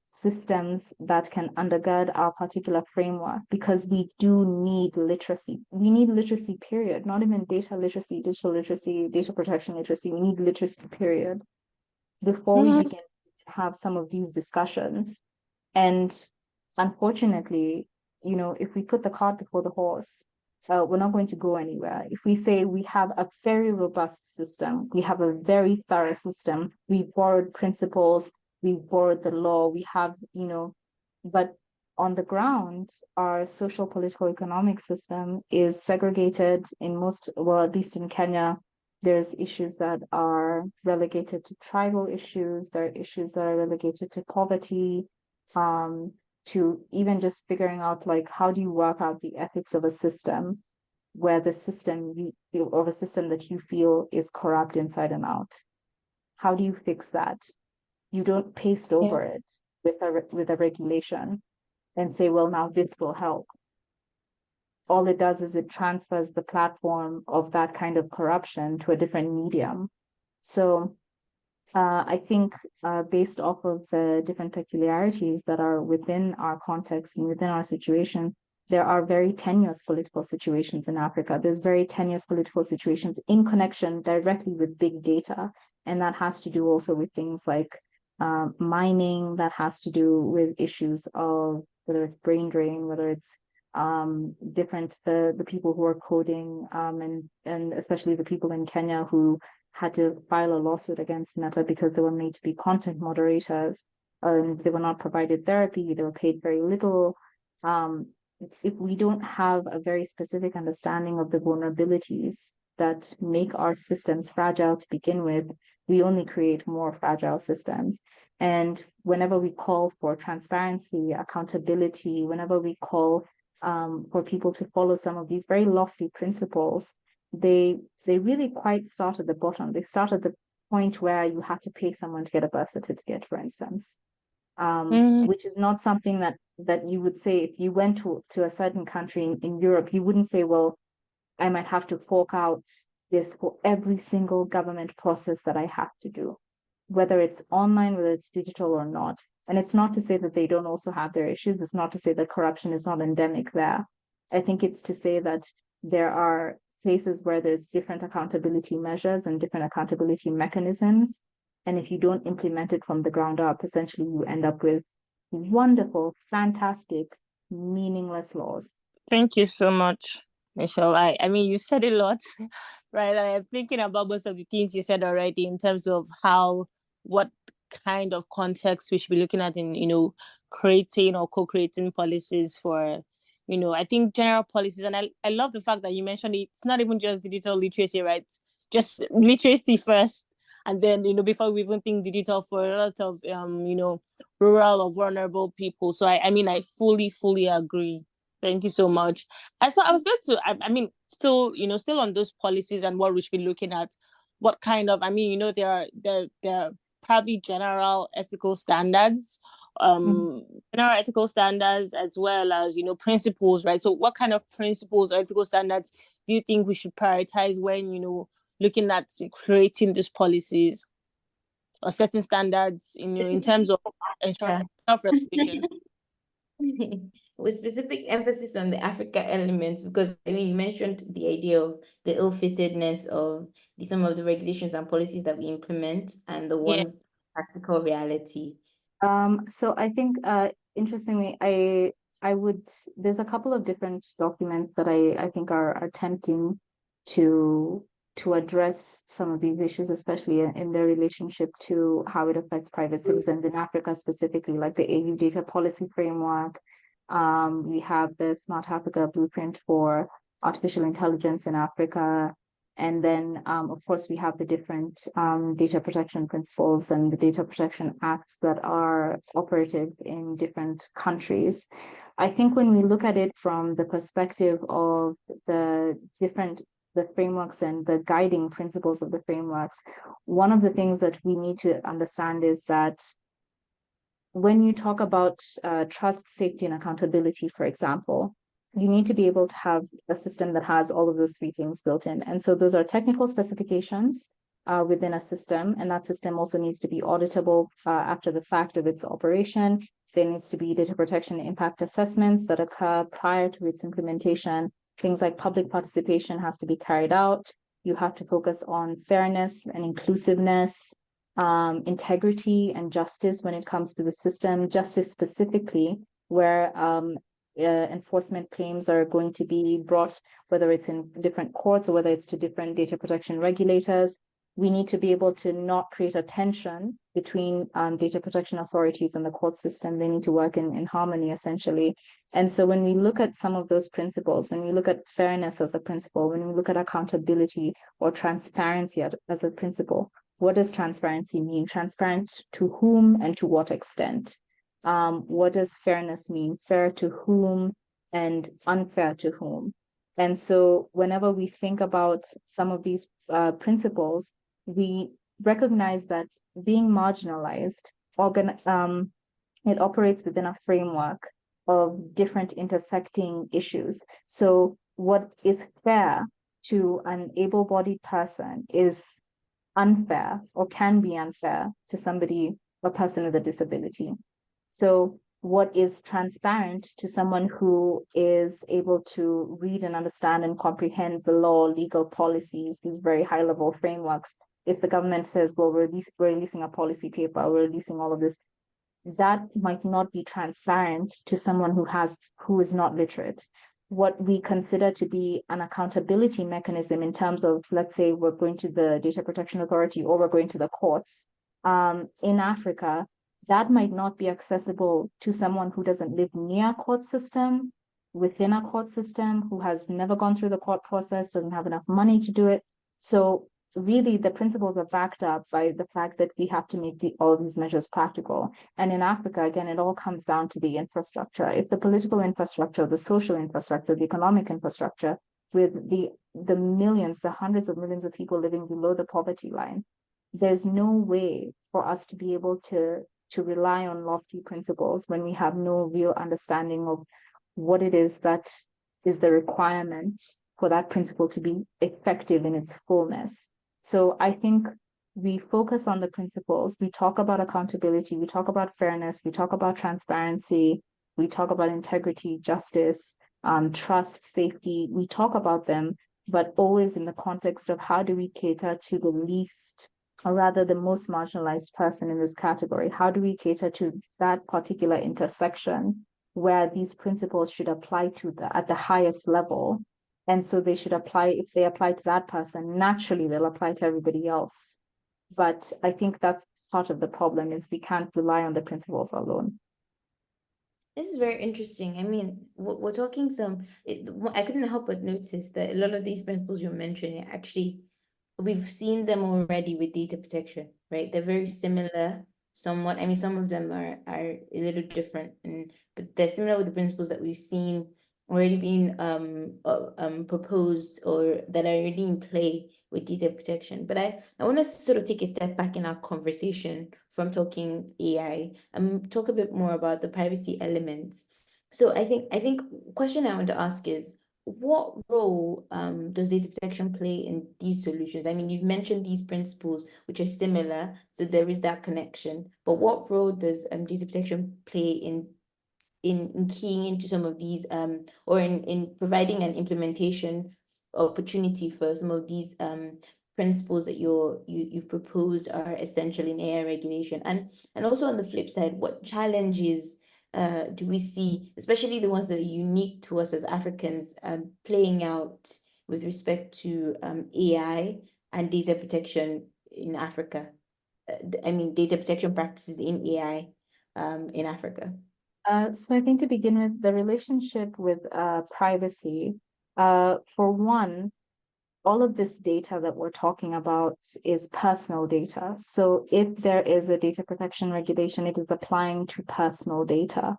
systems that can undergird our particular framework, because we do need literacy. We need literacy, period. Not even data literacy, digital literacy, data protection literacy. We need literacy, period, before we begin to have some of these discussions. And unfortunately, you know, if we put the cart before the horse, we're not going to go anywhere. If we say we have a very robust system, we have a very thorough system, we borrowed principles, we borrowed the law, we have, you know, but on the ground, our social, political, economic system is segregated in most, well, at least in Kenya, there's issues that are relegated to tribal issues, there are issues that are relegated to poverty, to even just figuring out like how do you work out the ethics of a system where the system of a system that you feel is corrupt inside and out. How do you fix that? You don't paste over it with a regulation and say, well, now this will help. All it does is it transfers the platform of that kind of corruption to a different medium. So I think based off of the different peculiarities that are within our context and within our situation, there are very tenuous political situations in Africa. There's very tenuous political situations in connection directly with big data. And that has to do also with things like mining, that has to do with issues of whether it's brain drain, whether it's the people who are coding, and especially the people in Kenya who had to file a lawsuit against Meta because they were made to be content moderators. They were not provided therapy, they were paid very little. If we don't have a very specific understanding of the vulnerabilities that make our systems fragile to begin with, we only create more fragile systems. And whenever we call for transparency, accountability, whenever we call for people to follow some of these very lofty principles, they really quite start at the bottom. They start at the point where you have to pay someone to get a birth certificate, for instance, which is not something that you would say if you went to a certain country in Europe. You wouldn't say, well, I might have to fork out this for every single government process that I have to do, whether it's online, whether it's digital or not. And it's not to say that they don't also have their issues. It's not to say that corruption is not endemic there. I think it's to say that there are places where there's different accountability measures and different accountability mechanisms. And if you don't implement it from the ground up, essentially you end up with wonderful, fantastic, meaningless laws. Thank you so much, Michelle. I mean, you said a lot, right? I'm thinking about most of the things you said already in terms of what kind of context we should be looking at in, creating or co-creating policies for, I think general policies. And I love the fact that you mentioned it's not even just digital literacy, right? Just literacy first. And then, before we even think digital for a lot of, rural or vulnerable people. So, I fully agree. Thank you so much. And so I was going to, still on those policies and what we should be looking at, what kind of, there are probably general ethical standards, general ethical standards as well as, principles, right? So what kind of principles or ethical standards do you think we should prioritize when, looking at creating these policies or setting standards, in terms of ensuring self-regulation? With specific emphasis on the Africa elements, because you mentioned the idea of the ill-fittedness of some of the regulations and policies that we implement and the ones practical reality. So I think interestingly, I there's a couple of different documents that I think are attempting to address some of these issues, especially in their relationship to how it affects private citizens in Africa specifically, like the AU Data Policy Framework. We have the Smart Africa Blueprint for Artificial Intelligence in Africa. And then, of course, we have the different data protection principles and the data protection acts that are operative in different countries. I think when we look at it from the perspective of the frameworks and the guiding principles of the frameworks, one of the things that we need to understand is that when you talk about trust, safety, and accountability, for example, you need to be able to have a system that has all of those three things built in. And so those are technical specifications within a system, and that system also needs to be auditable after the fact of its operation. There needs to be data protection impact assessments that occur prior to its implementation. Things like public participation has to be carried out. You have to focus on fairness and inclusiveness, integrity and justice when it comes to the system, justice specifically, where enforcement claims are going to be brought, whether it's in different courts or whether it's to different data protection regulators. We need to be able to not create a tension between data protection authorities and the court system. They need to work in harmony, essentially. And so when we look at some of those principles, when we look at fairness as a principle, when we look at accountability or transparency as a principle, what does transparency mean? Transparent to whom and to what extent? What does fairness mean? Fair to whom and unfair to whom? And so whenever we think about some of these principles, we recognize that being marginalized, it operates within a framework of different intersecting issues. So what is fair to an able-bodied person is unfair or can be unfair to a person with a disability. So what is transparent to someone who is able to read and understand and comprehend the law, legal policies, these very high-level frameworks, if the government says, well, we're releasing a policy paper, we're releasing all of this, that might not be transparent to someone who is not literate. What we consider to be an accountability mechanism in terms of, let's say, we're going to the Data Protection Authority or we're going to the courts in Africa, that might not be accessible to someone who doesn't live near a court system, within a court system, who has never gone through the court process, doesn't have enough money to do it. So really, the principles are backed up by the fact that we have to make all these measures practical. And in Africa, again, it all comes down to the infrastructure. If the political infrastructure, the social infrastructure, the economic infrastructure, with the millions, the hundreds of millions of people living below the poverty line, there's no way for us to be able to rely on lofty principles when we have no real understanding of what it is that is the requirement for that principle to be effective in its fullness. So I think we focus on the principles, we talk about accountability, we talk about fairness, we talk about transparency, we talk about integrity, justice, trust, safety, we talk about them, but always in the context of how do we cater to the least, or rather the most marginalized person in this category? How do we cater to that particular intersection where these principles should apply to at the highest level? And so they should apply, if they apply to that person, naturally they'll apply to everybody else. But I think that's part of the problem, is we can't rely on the principles alone. This is very interesting. I mean, we're talking I couldn't help but notice that a lot of these principles you're mentioning, actually, we've seen them already with data protection, right? They're very similar somewhat. I mean, some of them are a little different, but they're similar with the principles that we've seen already being proposed or that are already in play with data protection. But I want to sort of take a step back in our conversation from talking AI and talk a bit more about the privacy elements. So I think question I want to ask is, what role does data protection play in these solutions? I mean, you've mentioned these principles, which are similar, so there is that connection. But what role does data protection play in keying into some of these, or in providing an implementation opportunity for some of these principles that you've proposed are essential in AI regulation? And also on the flip side, what challenges do we see, especially the ones that are unique to us as Africans, playing out with respect to AI and data protection in Africa? I mean, data protection practices in AI in Africa. So I think to begin with, the relationship with privacy, for one, all of this data that we're talking about is personal data. So if there is a data protection regulation, it is applying to personal data.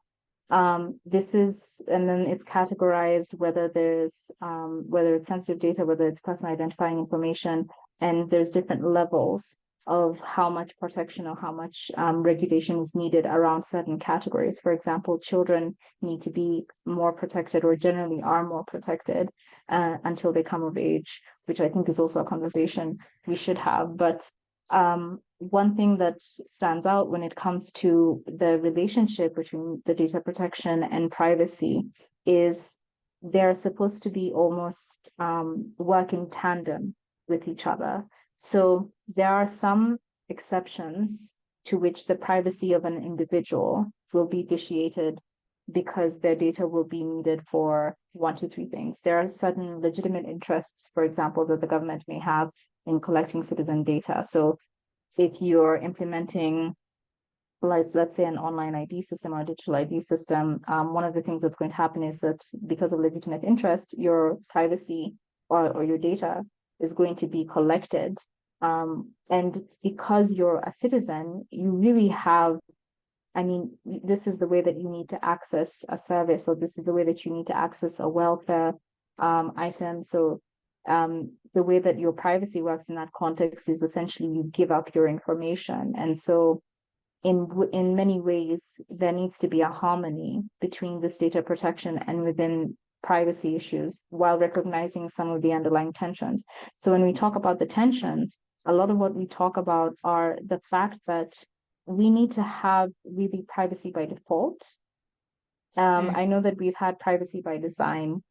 This is, and then it's categorized whether whether it's sensitive data, whether it's personal identifying information, and there's different levels of how much protection or how much regulation is needed around certain categories. For example, children need to be more protected, or generally are more protected until they come of age, which I think is also a conversation we should have. But one thing that stands out when it comes to the relationship between the data protection and privacy is they're supposed to be almost work in tandem with each other. So there are some exceptions to which the privacy of an individual will be vitiated because their data will be needed for 1, 2, 3 things. There are certain legitimate interests, for example, that the government may have in collecting citizen data. So if you're implementing, like, let's say, an online ID system or a digital ID system, one of the things that's going to happen is that because of legitimate interest, your privacy or your data is going to be collected. And because you're a citizen, you really have, I mean, this is the way that you need to access a service, or this is the way that you need to access a welfare item. So the way that your privacy works in that context is essentially you give up your information. And so in many ways, there needs to be a harmony between this data protection and within privacy issues, while recognizing some of the underlying tensions. So when we talk about the tensions, a lot of what we talk about are the fact that we need to have really privacy by default. I know that we've had privacy by design,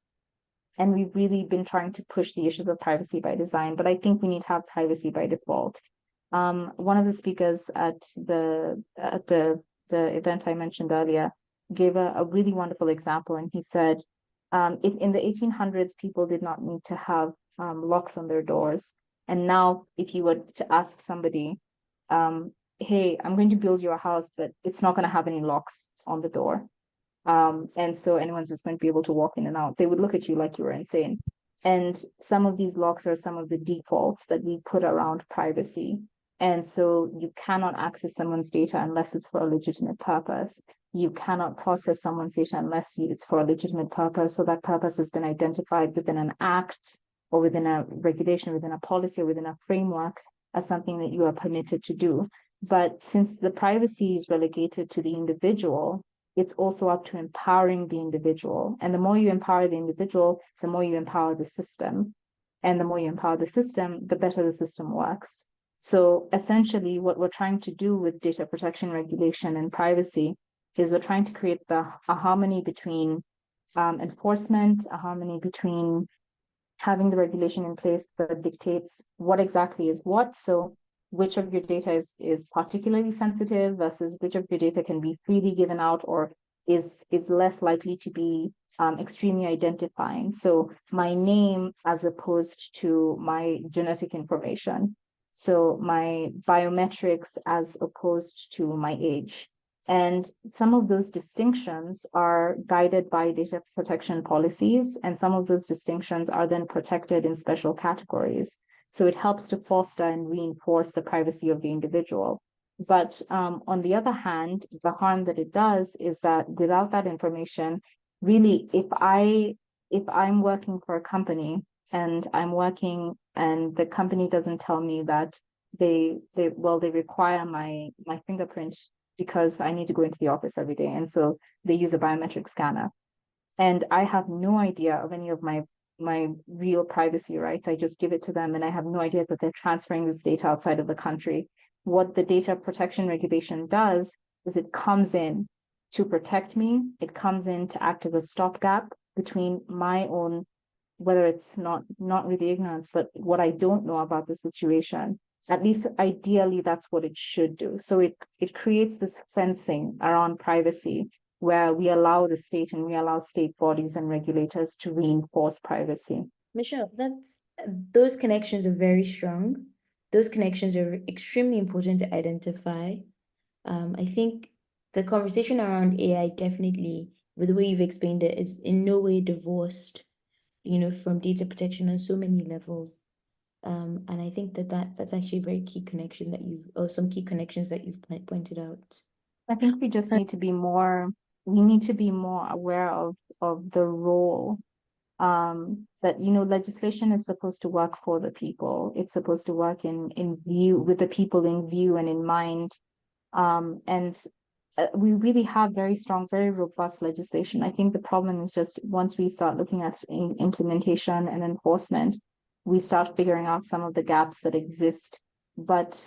and we've really been trying to push the issues of privacy by design, but I think we need to have privacy by default. One of the speakers at the event I mentioned earlier gave a really wonderful example, and he said, if in the 1800s, people did not need to have locks on their doors. And now if you were to ask somebody, hey, I'm going to build you a house, but it's not going to have any locks on the door. And so anyone's just going to be able to walk in and out. They would look at you like you were insane. And some of these locks are some of the defaults that we put around privacy. And so you cannot access someone's data unless it's for a legitimate purpose. You cannot process someone's data unless it's for a legitimate purpose. So that purpose has been identified within an act or within a regulation, within a policy, or within a framework as something that you are permitted to do. But since the privacy is relegated to the individual, it's also up to empowering the individual. And the more you empower the individual, the more you empower the system. And the more you empower the system, the better the system works. So essentially, what we're trying to do with data protection regulation and privacy is we're trying to create a harmony between enforcement, a harmony between having the regulation in place that dictates what exactly is what. So which of your data is particularly sensitive versus which of your data can be freely given out or is less likely to be extremely identifying. So my name as opposed to my genetic information. So my biometrics as opposed to my age. And some of those distinctions are guided by data protection policies, and some of those distinctions are then protected in special categories. So it helps to foster and reinforce the privacy of the individual. But on the other hand, the harm that it does is that without that information, really, if I'm working for a company and I'm working and the company doesn't tell me that they require my fingerprint because I need to go into the office every day. And so they use a biometric scanner. And I have no idea of any of my real privacy rights. I just give it to them and I have no idea that they're transferring this data outside of the country. What the data protection regulation does is it comes in to protect me. It comes in to act as a stopgap between my own, whether it's not really ignorance, but what I don't know about the situation. At least ideally, that's what it should do. So it creates this fencing around privacy where we allow the state and we allow state bodies and regulators to reinforce privacy. Michelle, those connections are very strong. Those connections are extremely important to identify. I think the conversation around AI definitely, with the way you've explained it, is in no way divorced, from data protection on so many levels. And I think that's actually a very key connection or some key connections that you've pointed out. I think we just need to be more aware of the role that legislation is supposed to work for the people. It's supposed to work in view, with the people in view and in mind. And we really have very strong, very robust legislation. I think the problem is just once we start looking at implementation and enforcement, we start figuring out some of the gaps that exist. But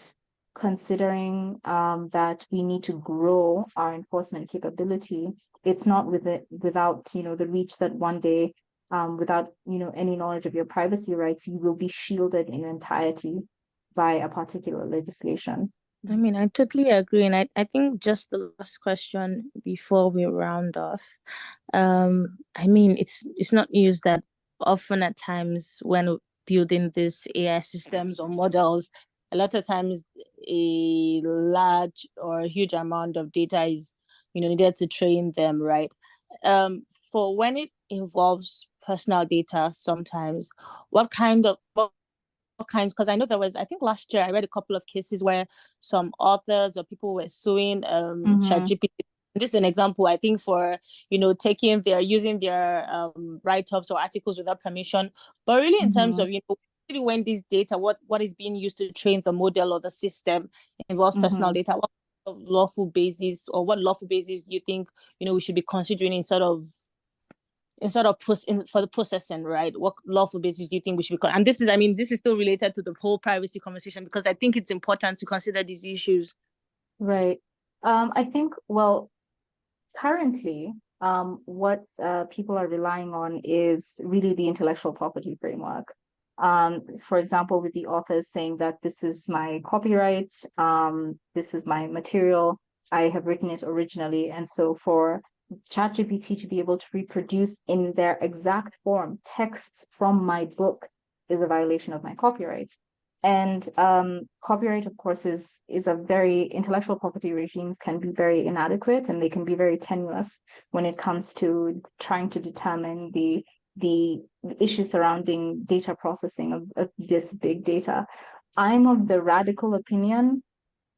considering that we need to grow our enforcement capability, it's not without the reach that one day, without any knowledge of your privacy rights, you will be shielded in entirety by a particular legislation. I mean, I totally agree. And I think just the last question before we round off. I mean, it's not news that often at times when building these AI systems or models, a lot of times a large or a huge amount of data is, needed to train them, right? For when it involves personal data, sometimes what kinds, because I know I think last year I read a couple of cases where some authors or people were suing ChatGPT. This is an example, I think, for using their write-ups or articles without permission, but really in terms of when this data, what is being used to train the model or the system involves personal data, what lawful basis do you think we should be considering instead of for the processing, right? What lawful basis do you think we should be? And this is still related to the whole privacy conversation, because I think it's important to consider these issues. Right. I think, currently, what people are relying on is really the intellectual property framework. For example, with the authors saying that this is my copyright, this is my material, I have written it originally, and so for ChatGPT to be able to reproduce in their exact form texts from my book is a violation of my copyright. And copyright, of course, is a very, intellectual property regimes can be very inadequate, and they can be very tenuous when it comes to trying to determine the issues surrounding data processing of this big data. I'm of the radical opinion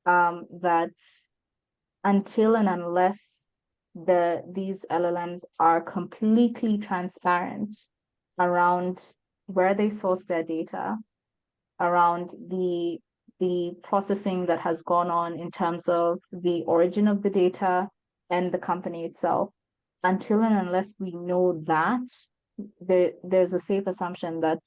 that until and unless these LLMs are completely transparent around where they source their data, around the processing that has gone on in terms of the origin of the data and the company itself, until and unless we know that, there's a safe assumption that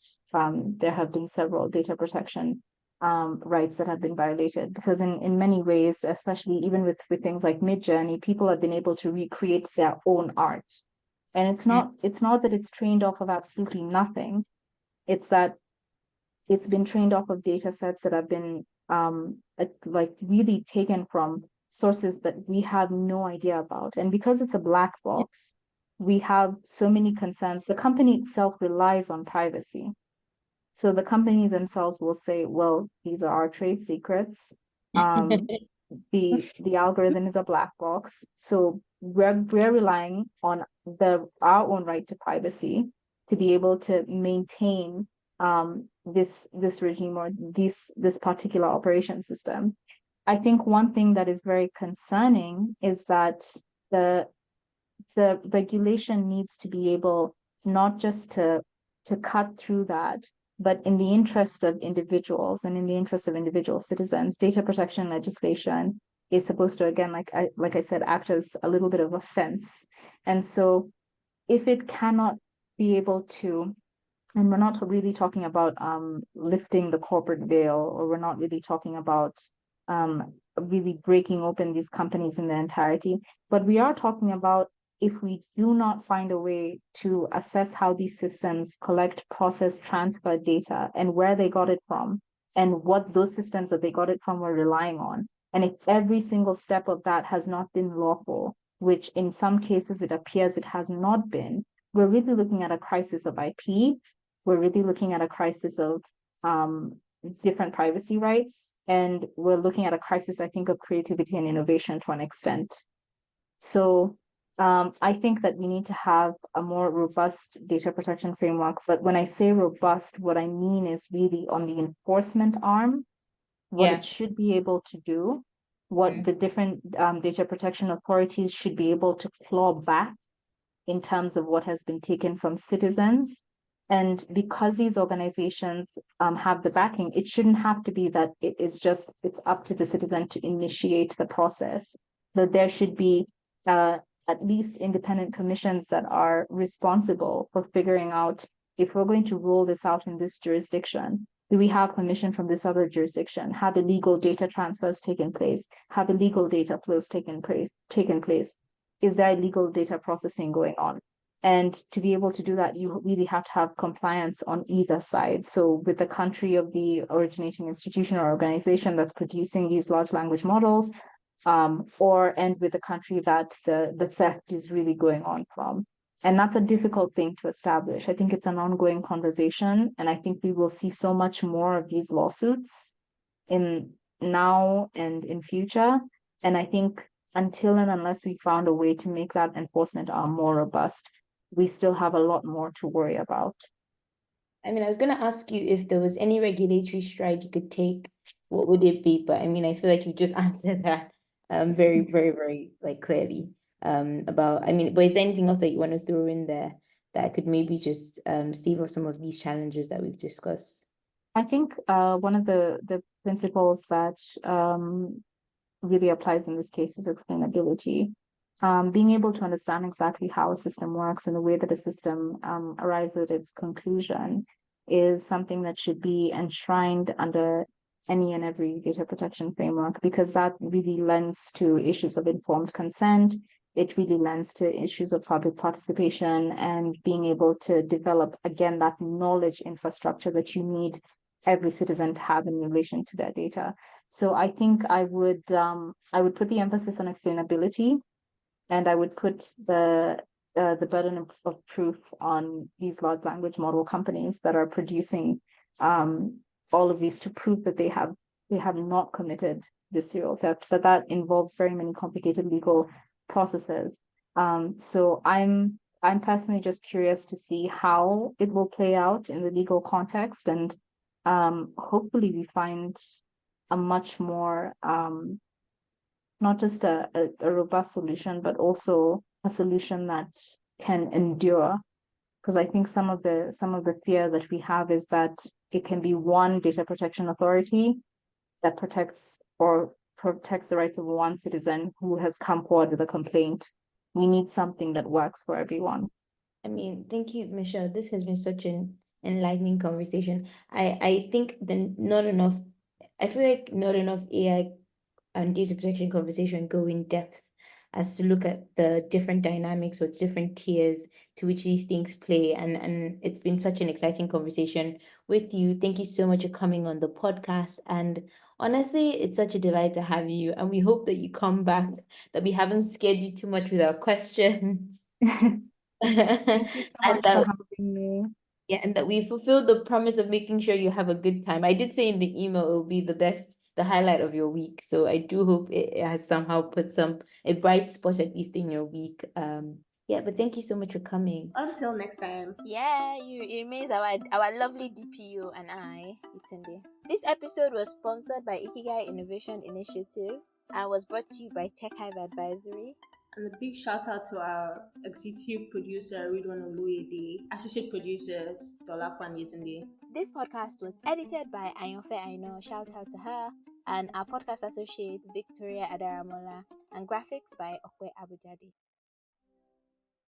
there have been several data protection rights that have been violated, because in many ways, especially even with things like Midjourney, people have been able to recreate their own art. And it's not that it's trained off of absolutely nothing. It's that it's been trained off of data sets that have been really taken from sources that we have no idea about. And because it's a black box, we have so many concerns. The company itself relies on privacy. So the company themselves will say, well, these are our trade secrets. The algorithm is a black box. So we're relying on our own right to privacy to be able to maintain this regime or this particular operation system. I think one thing that is very concerning is that the regulation needs to be able not just to cut through that, but in the interest of individuals and in the interest of individual citizens. Data protection legislation is supposed to, again, like I said, act as a little bit of a fence. And so if it cannot be able to, and we're not really talking about lifting the corporate veil, or we're not really talking about really breaking open these companies in their entirety, but we are talking about, if we do not find a way to assess how these systems collect, process, transfer data, and where they got it from, and what those systems that they got it from were relying on, and if every single step of that has not been lawful, which in some cases it appears it has not been, we're really looking at a crisis of IP. We're really looking at a crisis of different privacy rights, and we're looking at a crisis, I think, of creativity and innovation to an extent. So I think that we need to have a more robust data protection framework. But when I say robust, what I mean is really on the enforcement arm, what it should be able to do, what the different data protection authorities should be able to claw back in terms of what has been taken from citizens. And because these organizations have the backing, it shouldn't have to be that it's up to the citizen to initiate the process. That there should be at least independent commissions that are responsible for figuring out, if we're going to roll this out in this jurisdiction, do we have permission from this other jurisdiction? Have illegal data transfers taken place? Have illegal data flows taken place? Is there illegal data processing going on? And to be able to do that, you really have to have compliance on either side. So with the country of the originating institution or organization that's producing these large language models, and with the country that the theft is really going on from. And that's a difficult thing to establish. I think it's an ongoing conversation, and I think we will see so much more of these lawsuits in now and in future. And I think until and unless we found a way to make that enforcement arm more robust, we still have a lot more to worry about. I mean, I was going to ask you if there was any regulatory stride you could take, what would it be? But I mean, I feel like you just answered that very, very, very like clearly about, I mean, but is there anything else that you want to throw in there that could maybe just stave off some of these challenges that we've discussed? I think one of the principles that really applies in this case is explainability. Being able to understand exactly how a system works and the way that a system arrives at its conclusion is something that should be enshrined under any and every data protection framework, because that really lends to issues of informed consent. It really lends to issues of public participation and being able to develop, again, that knowledge infrastructure that you need every citizen to have in relation to their data. So I think I would put the emphasis on explainability, and I would put the burden of proof on these large language model companies that are producing all of these to prove that they have not committed this serial theft. That involves very many complicated legal processes. So I'm personally just curious to see how it will play out in the legal context, and hopefully we find a much more not just a robust solution, but also a solution that can endure. Because I think some of the fear that we have is that it can be one data protection authority that protects the rights of one citizen who has come forward with a complaint. We need something that works for everyone. I mean, thank you, Michelle. This has been such an enlightening conversation. I think I feel like not enough AI and data protection conversation go in depth as to look at the different dynamics or different tiers to which these things play. And it's been such an exciting conversation with you. Thank you so much for coming on the podcast. And honestly, it's such a delight to have you. And we hope that you come back, that we haven't scared you too much with our questions. Thank you so much for having me. Yeah, and that we fulfilled the promise of making sure you have a good time. I did say in the email it will be the highlight of your week. So I do hope it has somehow put a bright spot at least in your week. Yeah, but thank you so much for coming. Until next time. Yeah, it remains our lovely DPO and I, Itunde. This episode was sponsored by Ikigai Innovation Initiative and was brought to you by Tech Hive Advisory. And a big shout out to our executive producer, Ridwan Oluyede, associate producers, Dolakwan Yetunde. This podcast was edited by Ayonfe Aino, shout out to her, and our podcast associate, Victoria Adaramola, and graphics by Okwe Abujade.